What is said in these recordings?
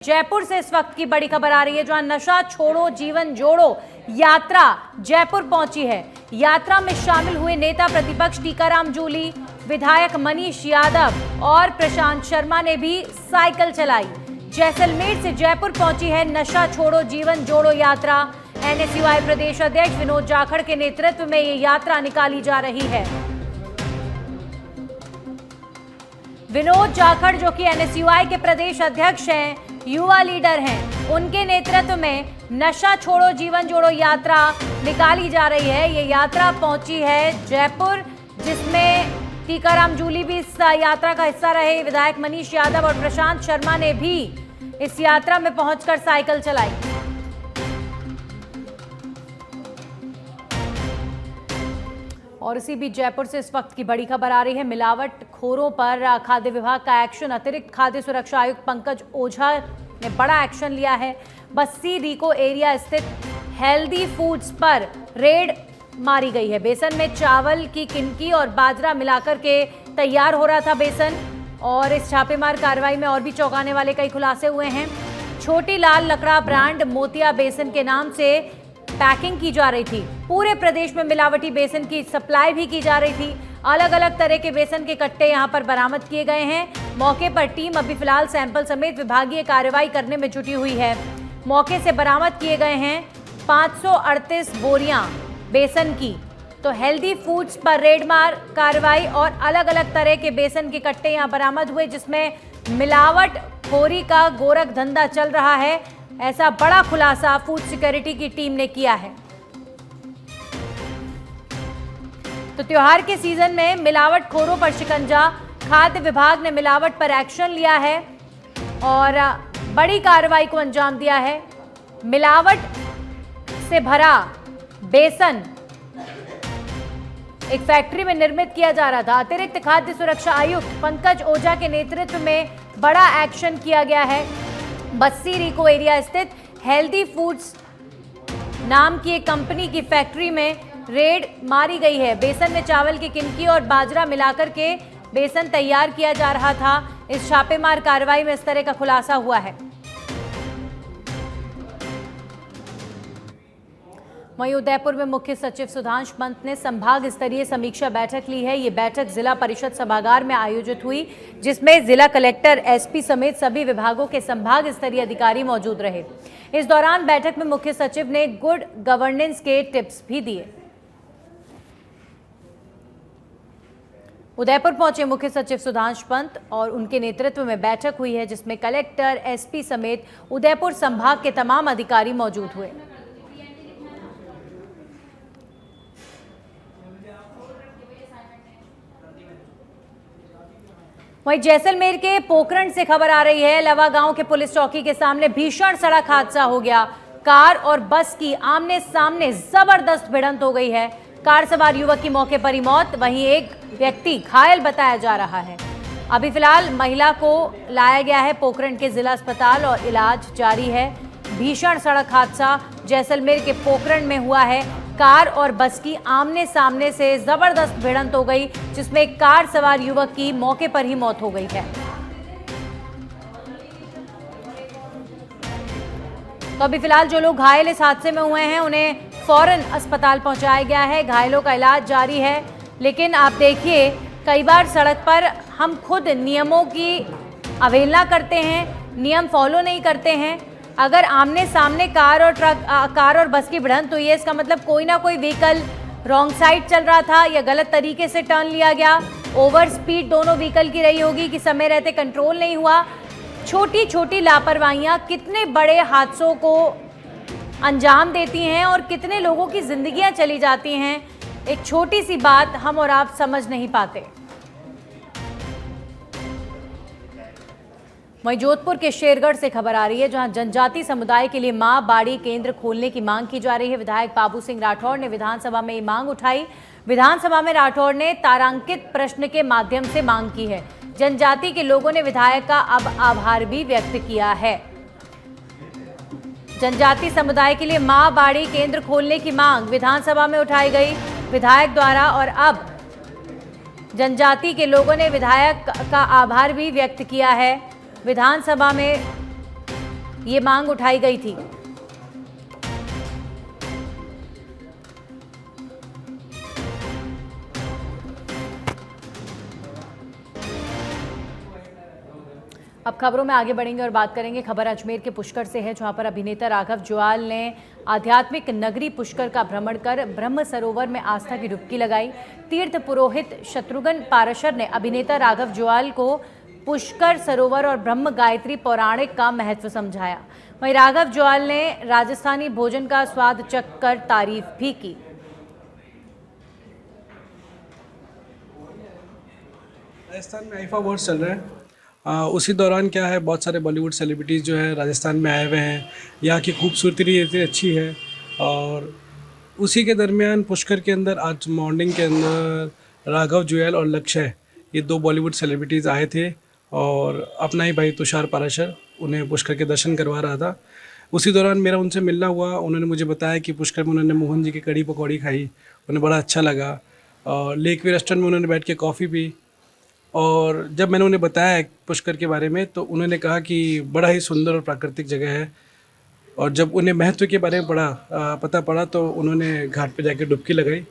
जयपुर से इस वक्त की बड़ी खबर आ रही है, जहां नशा छोड़ो जीवन जोड़ो यात्रा जयपुर पहुंची है। यात्रा में शामिल हुए नेता प्रतिपक्ष टीकाराम जूली, विधायक मनीष यादव और प्रशांत शर्मा ने भी साइकिल चलाई। जैसलमेर से जयपुर पहुंची है नशा छोड़ो जीवन जोड़ो यात्रा। एनएसयूआई प्रदेश अध्यक्ष विनोद जाखड़ के नेतृत्व में ये यात्रा निकाली जा रही है। विनोद जाखड़ जो कि एनएसयूआई के प्रदेश अध्यक्ष हैं, युवा लीडर हैं, उनके नेतृत्व में नशा छोड़ो जीवन जोड़ो यात्रा निकाली जा रही है। ये यात्रा पहुंची है जयपुर, जिसमें टीकाराम जूली भी इस यात्रा का हिस्सा रहे। विधायक मनीष यादव और प्रशांत शर्मा ने भी इस यात्रा में पहुंचकर साइकिल चलाई। और इसी बीच जयपुर से इस वक्त की बड़ी खबर आ रही है। मिलावट खोरों पर खाद्य विभाग का एक्शन। अतिरिक्त खाद्य सुरक्षा आयुक्त पंकज ओझा ने बड़ा एक्शन लिया है। बस्सी रिको एरिया स्थित हेल्दी फूड्स पर रेड मारी गई है। बेसन में चावल की किनकी और बाजरा मिलाकर के तैयार हो रहा था बेसन, और इस छापेमार कार्रवाई में और भी चौंकाने वाले कई खुलासे हुए हैं। छोटी लाल लकड़ा ब्रांड मोतिया बेसन के नाम से पैकिंग की जा रही थी। पूरे प्रदेश में मिलावटी बेसन की सप्लाई भी की जा रही थी। अलग अलग तरह के बेसन के कट्टे यहां पर बरामद किए गए हैं। मौके पर टीम अभी फिलहाल सैंपल समेत विभागीय कार्रवाई करने में जुटी हुई है। मौके से बरामद किए गए हैं 538 बोरियां बेसन की। तो हेल्दी फूड्स पर रेड मार कार्रवाई और अलग अलग तरह के बेसन के कट्टे यहां बरामद हुए, जिसमें मिलावट खोरी का गोरख धंधा चल रहा है। ऐसा बड़ा खुलासा फूड सिक्योरिटी की टीम ने किया है। तो त्योहार के सीजन में मिलावट खोरों पर शिकंजा। खाद्य विभाग ने मिलावट पर एक्शन लिया है और बड़ी कार्रवाई को अंजाम दिया है। मिलावट से भरा बेसन एक फैक्ट्री में निर्मित किया जा रहा था। अतिरिक्त खाद्य सुरक्षा आयुक्त पंकज ओझा के नेतृत्व में बड़ा एक्शन किया गया है। बस्सी रिको एरिया स्थित हेल्दी फूड्स नाम की एक कंपनी की फैक्ट्री में रेड मारी गई है। बेसन में चावल की किनकी और बाजरा मिलाकर के बेसन तैयार किया जा रहा था। इस छापेमार कार्रवाई में इस तरह का खुलासा हुआ है। वहीं उदयपुर में मुख्य सचिव सुधांशु पंत ने संभाग स्तरीय समीक्षा बैठक ली है। ये बैठक जिला परिषद सभागार में आयोजित हुई, जिसमें जिला कलेक्टर, एसपी समेत सभी विभागों के संभाग स्तरीय अधिकारी मौजूद रहे। इस दौरान बैठक में मुख्य सचिव ने गुड गवर्नेंस के टिप्स भी दिए। उदयपुर पहुंचे मुख्य सचिव सुधांशु पंत और उनके नेतृत्व में बैठक हुई है, जिसमें कलेक्टर, एसपी समेत उदयपुर संभाग के तमाम अधिकारी मौजूद हुए। वहीं जैसलमेर के पोखरण से खबर आ रही है। लवा गांव के पुलिस चौकी के सामने भीषण सड़क हादसा हो गया। कार और बस की आमने सामने जबरदस्त भिड़ंत हो गई है। कार सवार युवक की मौके पर ही मौत, वहीं एक व्यक्ति घायल बताया जा रहा है। अभी फिलहाल महिला को लाया गया है पोखरण के जिला अस्पताल और इलाज जारी है। भीषण सड़क हादसा जैसलमेर के पोखरण में हुआ है। कार और बस की आमने सामने से जबरदस्त भिड़ंत हो गई, जिसमें एक कार सवार युवक की मौके पर ही मौत हो गई है। तो अभी फिलहाल जो लोग घायल इस हादसे में हुए हैं, उन्हें फौरन अस्पताल पहुंचाया गया है। घायलों का इलाज जारी है। लेकिन आप देखिए, कई बार सड़क पर हम खुद नियमों की अवहेलना करते हैं, नियम फॉलो नहीं करते हैं। अगर आमने सामने कार और बस की भिड़ंत हुई है, इसका मतलब कोई ना कोई व्हीकल रॉन्ग साइड चल रहा था या गलत तरीके से टर्न लिया गया। ओवर स्पीड दोनों व्हीकल की रही होगी कि समय रहते कंट्रोल नहीं हुआ। छोटी छोटी लापरवाहियां कितने बड़े हादसों को अंजाम देती हैं और कितने लोगों की जिंदगियां चली जाती हैं। एक छोटी सी बात हम और आप समझ नहीं पाते। वहीं जोधपुर के शेरगढ़ से खबर आ रही है, जहां जनजाति समुदाय के लिए मां बाड़ी केंद्र खोलने की मांग की जा रही है। विधायक बाबू सिंह राठौड़ ने विधानसभा में ये मांग उठाई। विधानसभा में राठौड़ ने तारांकित प्रश्न के माध्यम से मांग की है। जनजाति के लोगों ने विधायक का अब आभार भी व्यक्त किया है। जनजाति समुदाय के लिए मां बाड़ी केंद्र खोलने की मांग विधानसभा में उठाई गई विधायक द्वारा, और अब जनजाति के लोगों ने विधायक का आभार भी व्यक्त किया है। विधानसभा में ये मांग उठाई गई थी। अब खबरों में आगे बढ़ेंगे और बात करेंगे। खबर अजमेर के पुष्कर से है, जहां पर अभिनेता राघव जुयाल ने आध्यात्मिक नगरी पुष्कर का भ्रमण कर ब्रह्म सरोवर में आस्था की डुबकी लगाई। तीर्थ पुरोहित शत्रुघ्न पाराशर ने अभिनेता राघव जुयाल को पुष्कर सरोवर और ब्रह्म गायत्री पौराणिक का महत्व समझाया। वहीं राघव जुयाल ने राजस्थानी भोजन का स्वाद चख कर तारीफ भी की। राजस्थान में आईफा अवार्ड्स चल रहे हैं। उसी दौरान क्या है, बहुत सारे बॉलीवुड सेलिब्रिटीज़ जो है राजस्थान में आए हुए हैं। यहाँ की खूबसूरती इतनी अच्छी है और उसी के दरमियान पुष्कर के अंदर आज मॉर्निंग के अंदर राघव जुयाल और लक्ष्य, ये 2 बॉलीवुड सेलिब्रिटीज़ आए थे और अपना ही भाई तुषार पाराशर उन्हें पुष्कर के दर्शन करवा रहा था। उसी दौरान मेरा उनसे मिलना हुआ। उन्होंने मुझे बताया कि पुष्कर में उन्होंने मोहन जी की कड़ी पकौड़ी खाई, उन्हें बड़ा अच्छा लगा। और लेक वे रेस्टोरेंट में उन्होंने बैठ के कॉफ़ी पी। और जब मैंने उन्हें बताया पुष्कर के बारे में तो उन्होंने कहा कि बड़ा ही सुंदर और प्राकृतिक जगह है। और जब उन्हें महत्व के बारे में पता पड़ा तो उन्होंने घाट पे जाकर डुबकी लगाई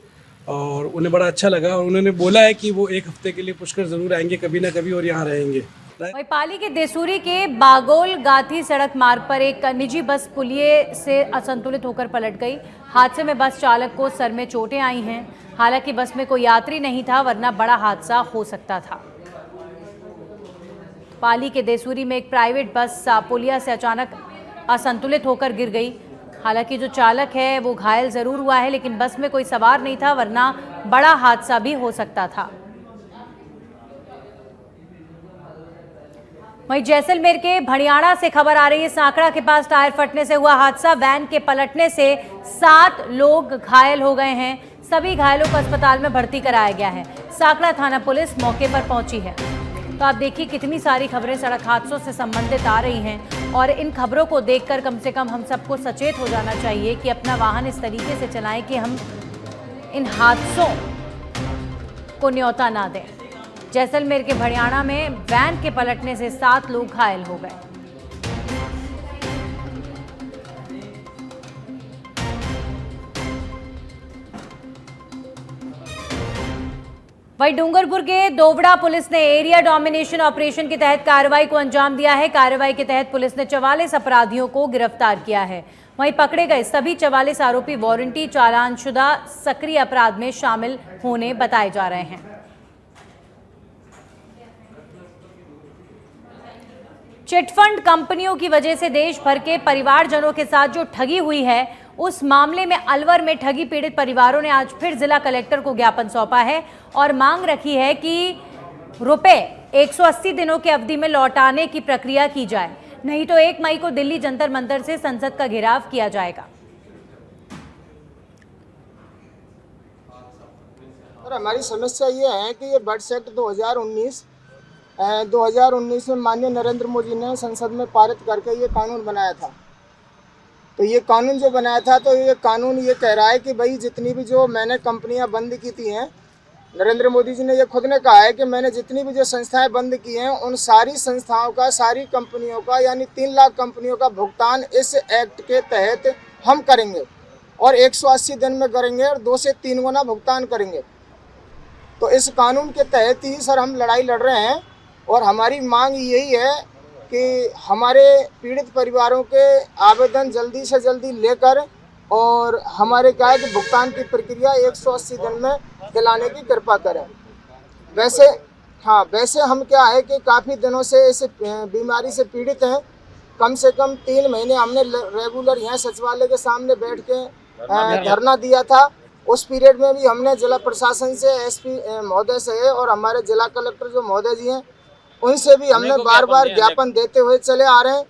और उन्हें बड़ा अच्छा लगा। और उन्होंने बोला है कि वो 1 हफ्ते के लिए पुष्कर ज़रूर आएंगे कभी ना कभी और यहाँ रहेंगे। वहीं पाली के देसूरी के बागोल गाथी सड़क मार्ग पर एक निजी बस पुलिये से असंतुलित होकर पलट गई। हादसे में बस चालक को सर में चोटें आई हैं। हालांकि बस में कोई यात्री नहीं था, वरना बड़ा हादसा हो सकता था। पाली के देसूरी में एक प्राइवेट बस पुलिया से अचानक असंतुलित होकर गिर गई। हालांकि जो चालक है वो घायल जरूर हुआ है, लेकिन बस में कोई सवार नहीं था, वरना बड़ा हादसा भी हो सकता था। वहीं जैसलमेर के भड़ियाणा से खबर आ रही है। सांकड़ा के पास टायर फटने से हुआ हादसा। वैन के पलटने से 7 लोग घायल हो गए हैं। सभी घायलों को अस्पताल में भर्ती कराया गया है। सांकड़ा थाना पुलिस मौके पर पहुंची है। तो आप देखिए कितनी सारी खबरें सड़क हादसों से संबंधित आ रही हैं और इन खबरों को देखकर कम से कम हम सबको सचेत हो जाना चाहिए कि अपना वाहन इस तरीके से चलाएं कि हम इन हादसों को न्योता ना दें। जैसलमेर के भड़ियाणा में वैन के पलटने से 7 लोग घायल हो गए। वहीं डूंगरपुर के दोवड़ा पुलिस ने एरिया डोमिनेशन ऑपरेशन के तहत कार्रवाई को अंजाम दिया है। कार्रवाई के तहत पुलिस ने 44 अपराधियों को गिरफ्तार किया है। वहीं पकड़े गए सभी 44 आरोपी वारंटी चालानशुदा सक्रिय अपराध में शामिल होने बताए जा रहे हैं। चिटफंड कंपनियों की वजह से देश भर के परिवारजनों के साथ जो ठगी हुई है, उस मामले में अलवर में ठगी पीड़ित परिवारों ने आज फिर जिला कलेक्टर को ज्ञापन सौंपा है और मांग रखी है कि रुपए 180 दिनों की अवधि में लौटाने की प्रक्रिया की जाए, नहीं तो 1 मई को दिल्ली जंतर मंतर से संसद का घेराव किया जाएगा। और हमारी समस्या ये है कि ये बर्ड्स एक्ट 2019 में माननीय नरेंद्र मोदी ने संसद में पारित करके ये कानून बनाया था। तो ये कानून जो बनाया था, तो ये कानून ये कह रहा है कि भाई जितनी भी जो मैंने कंपनियां बंद की थी हैं, नरेंद्र मोदी जी ने ये खुद ने कहा है कि मैंने जितनी भी जो संस्थाएं बंद की हैं, उन सारी संस्थाओं का, सारी कंपनियों का, यानी 3 लाख कंपनियों का भुगतान इस एक्ट के तहत हम करेंगे और 180 दिन में करेंगे और 2 से 3 गुना भुगतान करेंगे। तो इस कानून के तहत ही सर हम लड़ाई लड़ रहे हैं और हमारी मांग यही है कि हमारे पीड़ित परिवारों के आवेदन जल्दी से जल्दी लेकर और हमारे क्या है कि भुगतान की प्रक्रिया 180 दिन में दिलाने की कृपा करें। वैसे हम क्या है कि काफ़ी दिनों से इस बीमारी से पीड़ित हैं। कम से कम 3 महीने हमने रेगुलर यहाँ सचिवालय के सामने बैठ के धरना दिया था। उस पीरियड में भी हमने जिला प्रशासन से, एसपी महोदय से और हमारे जिला कलेक्टर जो महोदय जी हैं, उनसे भी हमने बार बार ज्ञापन देते हुए चले आ रहे हैं,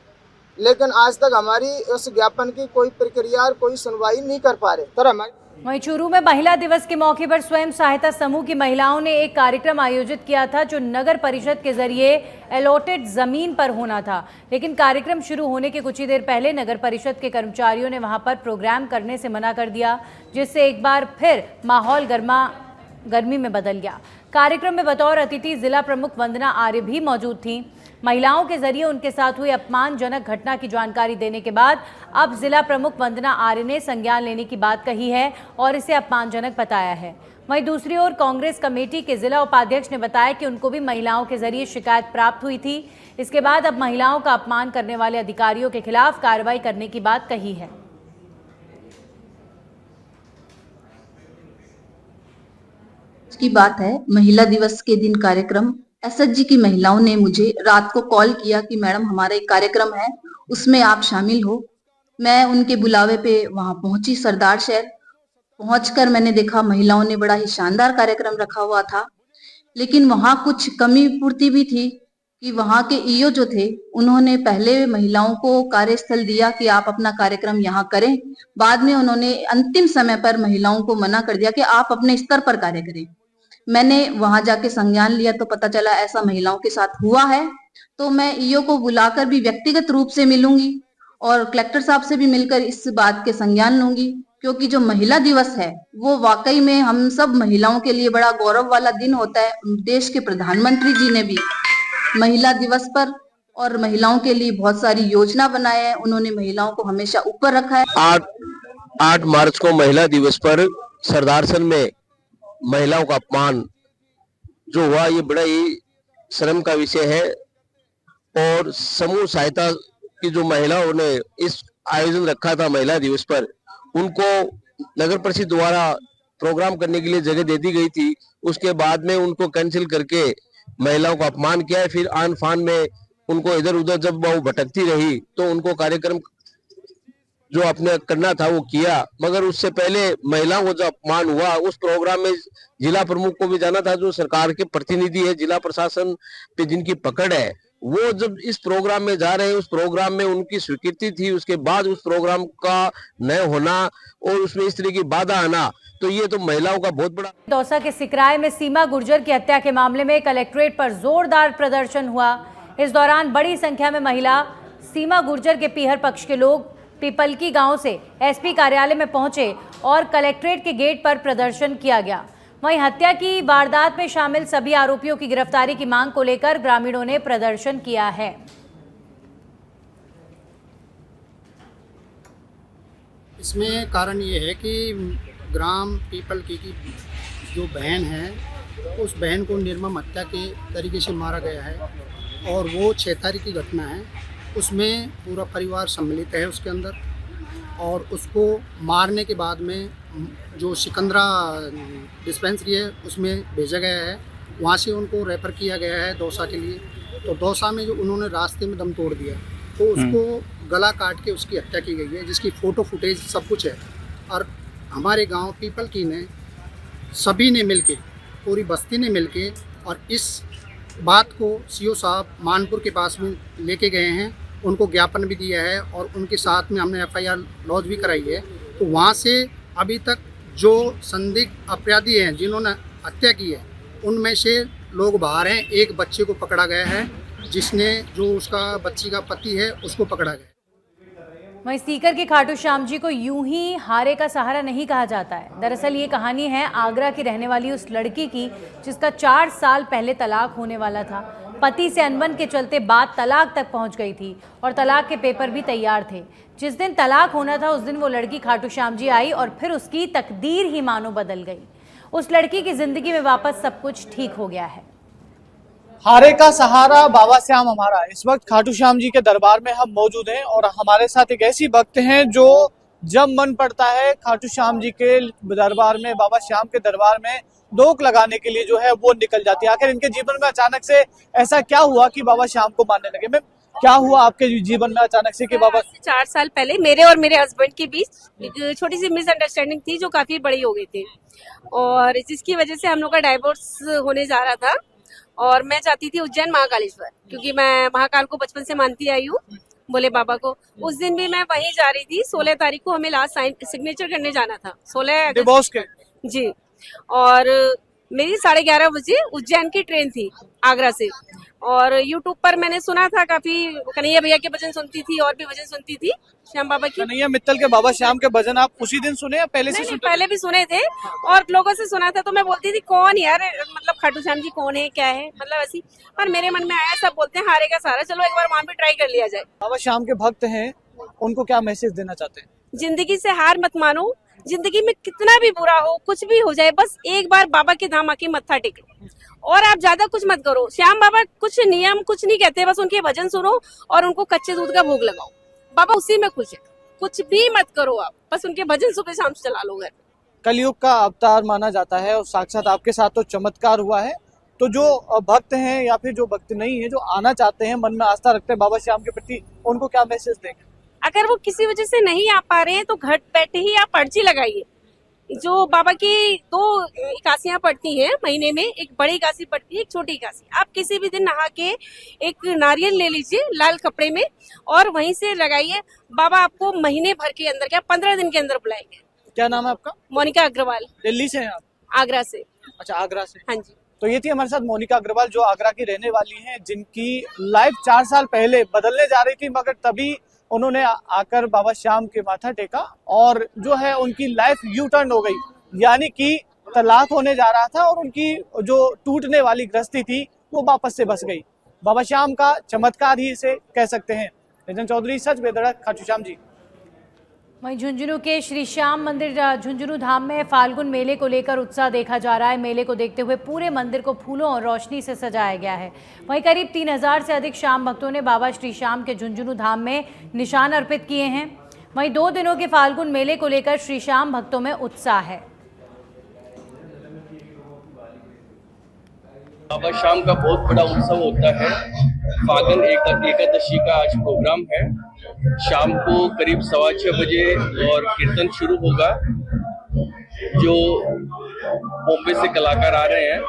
लेकिन आज तक हमारी उस ज्ञापन की कोई प्रक्रिया और कोई सुनवाई नहीं कर पा रहे। तो हमारी वहीं चूरू में महिला दिवस के मौके पर स्वयं सहायता समूह की महिलाओं ने एक कार्यक्रम आयोजित किया था, जो नगर परिषद के जरिए अलॉटेड जमीन पर होना था। लेकिन कार्यक्रम शुरू होने के कुछ ही देर पहले नगर परिषद के कर्मचारियों ने वहां पर प्रोग्राम करने से मना कर दिया, जिससे एक बार फिर माहौल गर्मी में बदल गया। कार्यक्रम में बतौर अतिथि जिला प्रमुख वंदना आर्य भी मौजूद थीं। महिलाओं के जरिए उनके साथ हुई अपमानजनक घटना की जानकारी देने के बाद अब जिला प्रमुख वंदना आर्य ने संज्ञान लेने की बात कही है और इसे अपमानजनक बताया है। वहीं दूसरी ओर कांग्रेस कमेटी के जिला उपाध्यक्ष ने बताया कि उनको भी महिलाओं के जरिए शिकायत प्राप्त हुई थी। इसके बाद अब महिलाओं का अपमान करने वाले अधिकारियों के खिलाफ कार्रवाई करने की बात कही है। की बात है, महिला दिवस के दिन कार्यक्रम एसएचजी की महिलाओं ने मुझे रात को कॉल किया कि मैडम हमारा एक कार्यक्रम है, उसमें आप शामिल हो। मैं उनके बुलावे पे वहां पहुंची। सरदार शहर पहुंचकर मैंने देखा महिलाओं ने बड़ा ही शानदार कार्यक्रम रखा हुआ था, लेकिन वहां कुछ कमी पूर्ति भी थी कि वहां के ईओ जो थे उन्होंने पहले महिलाओं को कार्यस्थल दिया कि आप अपना कार्यक्रम यहाँ करें। बाद में उन्होंने अंतिम समय पर महिलाओं को मना कर दिया कि आप अपने स्तर पर कार्य करें। मैंने वहां जाके संज्ञान लिया तो पता चला ऐसा महिलाओं के साथ हुआ है। तो मैं ईओ को बुलाकर भी व्यक्तिगत रूप से मिलूंगी और कलेक्टर साहब से भी मिलकर इस बात के संज्ञान लूंगी, क्योंकि जो महिला दिवस है वो वाकई में हम सब महिलाओं के लिए बड़ा गौरव वाला दिन होता है। देश के प्रधानमंत्री जी ने भी महिला दिवस पर और महिलाओं के लिए बहुत सारी योजना बनाए हैं। उन्होंने महिलाओं को हमेशा ऊपर रखा है। 8 मार्च को महिला दिवस पर सरदारसन में महिलाओं का अपमान जो हुआ, ये बड़ा ही शर्म का विषय है। और समूह सहायता की जो महिलाओं ने इस आयोजन रखा था महिला दिवस पर, उनको नगर परिषद द्वारा प्रोग्राम करने के लिए जगह दे दी गई थी। उसके बाद में उनको कैंसिल करके महिलाओं का अपमान किया है। फिर आन फान में उनको इधर उधर जब वो भटकती रही तो उनको कार्यक्रम जो अपने करना था वो किया, मगर उससे पहले महिलाओं को जो अपमान हुआ उस प्रोग्राम में जिला प्रमुख को भी जाना था, जो सरकार के प्रतिनिधि है, जिला प्रशासन पे जिनकी पकड़ है, वो जब इस प्रोग्राम में जा रहे हैं, उस प्रोग्राम में उनकी स्वीकृति थी, उसके बाद उस प्रोग्राम का न होना और उसमें इस तरह की बाधा आना, तो ये तो महिलाओं का बहुत बड़ा। दौसा के सिकराय में सीमा गुर्जर की हत्या के मामले में कलेक्ट्रेट पर जोरदार प्रदर्शन हुआ। इस दौरान बड़ी संख्या में महिला सीमा गुर्जर के पीहर पक्ष के लोग पीपलकी गांव से एसपी कार्यालय में पहुंचे और कलेक्ट्रेट के गेट पर प्रदर्शन किया गया। वहीं हत्या की वारदात में शामिल सभी आरोपियों की गिरफ्तारी की मांग को लेकर ग्रामीणों ने प्रदर्शन किया है। इसमें कारण ये है कि ग्राम पीपलकी की जो बहन है, उस बहन को निर्मम हत्या के तरीके से मारा गया है और वो 6 तारीख की घटना है। उसमें पूरा परिवार सम्मिलित है उसके अंदर, और उसको मारने के बाद में जो सिकंदरा डिस्पेंसरी है उसमें भेजा गया है। वहाँ से उनको रेफ़र किया गया है दौसा के लिए। तो दौसा में जो उन्होंने रास्ते में दम तोड़ दिया तो उसको गला काट के उसकी हत्या की गई है, जिसकी फ़ोटो फुटेज सब कुछ है। और हमारे गांव पीपलकी ने सभी ने मिलके, पूरी बस्ती ने मिलके और इस बात को सीओ साहब मानपुर के पास में लेके गए हैं, उनको ज्ञापन भी दिया है और उनके साथ में हमने एफआईआर लॉन्च भी कराई है। तो वहाँ से अभी तक जो संदिग्ध अपराधी हैं जिन्होंने हत्या की है, उनमें से लोग बाहर हैं। एक बच्चे को पकड़ा गया है, जिसने जो उसका बच्ची का पति है उसको पकड़ा गया। वहीं सीकर के खाटू श्याम जी को यूं ही हारे का सहारा नहीं कहा जाता है। दरअसल ये कहानी है आगरा की रहने वाली उस लड़की की जिसका 4 साल पहले तलाक होने वाला था। पति से अनबन के चलते बात तलाक तक पहुंच गई थी और तलाक के पेपर भी तैयार थे। जिस दिन तलाक होना था उस दिन वो लड़की खाटू श्याम जी आई और फिर उसकी तकदीर ही मानो बदल गई। उस लड़की की जिंदगी में वापस सब कुछ ठीक हो गया है। हारे का सहारा बाबा श्याम हमारा। इस वक्त खाटू श्याम जी के दरबार में हम मौजूद हैं और हमारे साथ एक ऐसी भक्त हैं जो जब मन पड़ता है खाटू श्याम जी के दरबार में, बाबा श्याम के दरबार में दोक लगाने के लिए जो है वो निकल जाती है। आखिर इनके जीवन में अचानक से ऐसा क्या हुआ कि बाबा श्याम को मानने लगे? मैम, क्या हुआ आपके जीवन में अचानक से कि बाबा? 4 साल पहले मेरे और मेरे हस्बैंड के बीच छोटी सी मिसअंडरस्टैंडिंग थी जो काफी बड़ी हो गई थी और जिसकी वजह से हम लोग का डाइवोर्स होने जा रहा था। और मैं जाती थी उज्जैन महाकालेश्वर, क्योंकि मैं महाकाल को बचपन से मानती आई हूँ, बोले बाबा को। उस दिन भी मैं वहीं जा रही थी। 16 तारीख को हमें लास्ट सिग्नेचर करने जाना था, 16 डिवोर्स के। जी। और मेरी 11:30 बजे उज्जैन की ट्रेन थी आगरा से, और यूट्यूब पर मैंने सुना था, काफी कन्हैया भैया के भजन सुनती थी और भी भजन सुनती थी श्याम बाबा की। कन्हैया मित्तल के बाबा श्याम के भजन आप उसी दिन सुने या पहले से नहीं, सुनते पहले भी सुने थे और लोगों से सुना था, तो मैं बोलती थी कौन यार, मतलब खाटू श्याम जी कौन है, क्या है, मतलब ऐसी। पर मेरे मन में आया, सब बोलते हैं हारे का सहारा, चलो एक बार वहां भी ट्राई कर लिया जाए। बाबा श्याम के भक्त हैं, उनको क्या मैसेज देना चाहते हैं? जिंदगी से हार मत मानो, जिंदगी में कितना भी बुरा हो, कुछ भी हो जाए, बस एक बार बाबा के धाम आके मत्था टेको और आप ज्यादा कुछ मत करो। श्याम बाबा कुछ नियम कुछ नहीं कहते, बस उनके भजन सुनो और उनको कच्चे दूध का भोग लगाओ, बाबा उसी में खुश है। कुछ भी मत करो आप, बस उनके भजन सुबह शाम चला लो घर। कलयुग का अवतार माना जाता है और साक्षात आपके साथ तो चमत्कार हुआ है। तो जो भक्त हैं या फिर जो भक्त नहीं है, जो आना चाहते हैं, मन में आस्था रखते हैं बाबा श्याम के प्रति, उनको क्या मैसेज देंगे? अगर वो किसी वजह से नहीं आ पा रहे हैं तो घर बैठे ही आप पर्ची लगाइए। जो बाबा की 2 इकासियां पड़ती हैं महीने में, एक बड़ी इकासी पड़ती है, एक छोटी इकासी। आप किसी भी दिन नहा के एक नारियल ले लीजिए लाल कपड़े में और वहीं से लगाइए। बाबा आपको महीने भर के अंदर, क्या 15 दिन के अंदर बुलाएंगे। क्या नाम है आपका? मोनिका अग्रवाल। दिल्ली से हैं आप? आगरा से। अच्छा, आगरा से। हाँ जी। तो ये थी हमारे साथ मोनिका अग्रवाल, जो आगरा की रहने वाली हैं, जिनकी लाइफ 4 साल पहले बदलने जा रही थी, मगर तभी उन्होंने आकर बाबा श्याम के माथा टेका और जो है उनकी लाइफ यू टर्न हो गई। यानी कि तलाक होने जा रहा था और उनकी जो टूटने वाली गृहस्थी थी वो वापस से बस गई। बाबा श्याम का चमत्कार ही इसे कह सकते हैं। नितिन चौधरी, सच बेधड़क, खाटू श्याम जी। वहीं झुंझुनू के श्री श्याम मंदिर झुंझुनू धाम में फाल्गुन मेले को लेकर उत्साह देखा जा रहा है। मेले को देखते हुए पूरे मंदिर को फूलों और रोशनी से सजाया गया है। वहीं करीब 3000 से अधिक श्याम भक्तों ने बाबा श्री श्याम के झुंझुनू धाम में निशान अर्पित किए हैं। वहीं 2 दिनों के फाल्गुन मेले को लेकर श्री श्याम भक्तों में उत्साह है। बाबा श्याम का बहुत बड़ा उत्सव होता है। फाल्गुन एकादशी का आज प्रोग्राम है। शाम को करीब 6:15 बजे और कीर्तन शुरू होगा। जो बॉम्बे से कलाकार आ रहे हैं,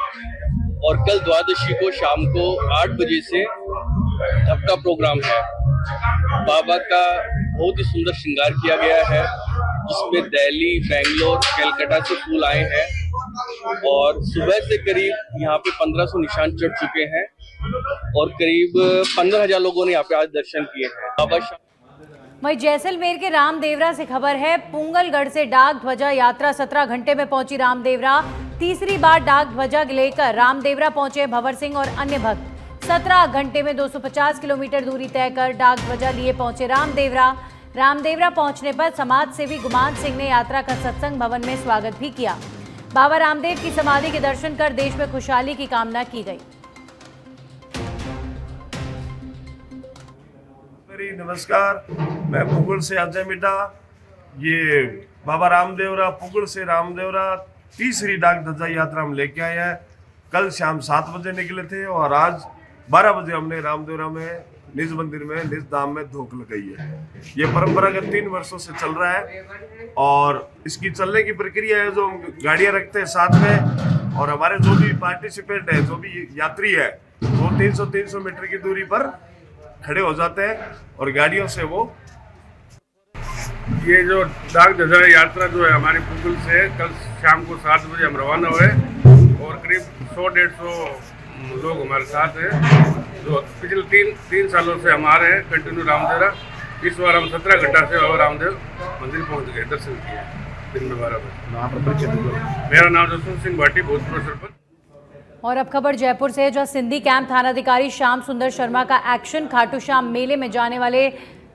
और कल द्वादशी को शाम को 8 बजे से ढपका प्रोग्राम है। बाबा का बहुत ही सुंदर श्रृंगार किया गया है, जिसमें दिल्ली, बेंगलोर, कलकत्ता से फूल आए हैं और सुबह से करीब यहाँ पे 1500 निशान चढ़ चुके हैं और करीब 15,000 लोगों ने यहाँ पे आज दर्शन किए हैं। बाबा वहीं जैसलमेर के रामदेवरा से खबर है। पुंगलगढ़ से डाक ध्वजा यात्रा 17 घंटे में पहुंची रामदेवरा। तीसरी बार डाक ध्वजा लेकर रामदेवरा पहुंचे भंवर सिंह और अन्य भक्त। 17 घंटे में 250 किलोमीटर दूरी तय कर डाक ध्वजा लिए पहुंचे रामदेवरा। रामदेवरा पहुंचने पर समाज सेवी गुमान सिंह ने यात्रा का सत्संग भवन में स्वागत भी किया। बाबा रामदेव की समाधि के दर्शन कर देश में खुशहाली की कामना की गई। नमस्कार, मैं पुगल से अजय मिड्डा। ये बाबा रामदेवरा, पुगल से रामदेवरा तीसरी डाक ध्वजा यात्रा हम लेके आए हैं। कल शाम 7 बजे निकले थे और आज 12 बजे हमने रामदेवरा में निज मंदिर में निज धाम में धोख लगाई है। ये परंपरागत 3 वर्षों से चल रहा है और इसकी चलने की प्रक्रिया है। जो हम गाड़ियाँ रखते हैं साथ में और हमारे जो भी पार्टिसिपेंट है, जो भी यात्री है, वो 300 मीटर की दूरी पर खड़े हो जाते हैं और गाड़ियों से वो ये जो डाक ध्वजा यात्रा जो है हमारी पुगल से कल शाम को 7 बजे हम रवाना हुए और करीब 100-150 लोग हमारे साथ हैं, जो पिछले 3 सालों से हम आ रहे हैं कंटिन्यू रामदेवरा। इस बार हम 17 घंटा से बाबा रामदेव मंदिर पहुंच गए, दर्शन किए दिन में 12 बजे। मेरा नाम जसवंत सिंह भाटी, भूतपूर्व सरपंच। और अब खबर जयपुर से है, जहां सिंधी कैंप थानाधिकारी श्याम सुंदर शर्मा का एक्शन। खाटू श्याम मेले में जाने वाले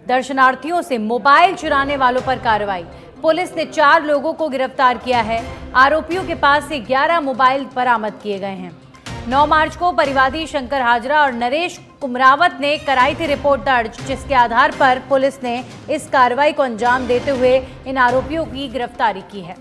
दर्शनार्थियों से मोबाइल चुराने वालों पर कार्रवाई। पुलिस ने 4 लोगों को गिरफ्तार किया है। आरोपियों के पास से 11 मोबाइल बरामद किए गए हैं। 9 मार्च को परिवादी शंकर हाजरा और नरेश कुमरावत ने कराई थी रिपोर्ट दर्ज, जिसके आधार पर पुलिस ने इस कार्रवाई को अंजाम देते हुए इन आरोपियों की गिरफ्तारी की है।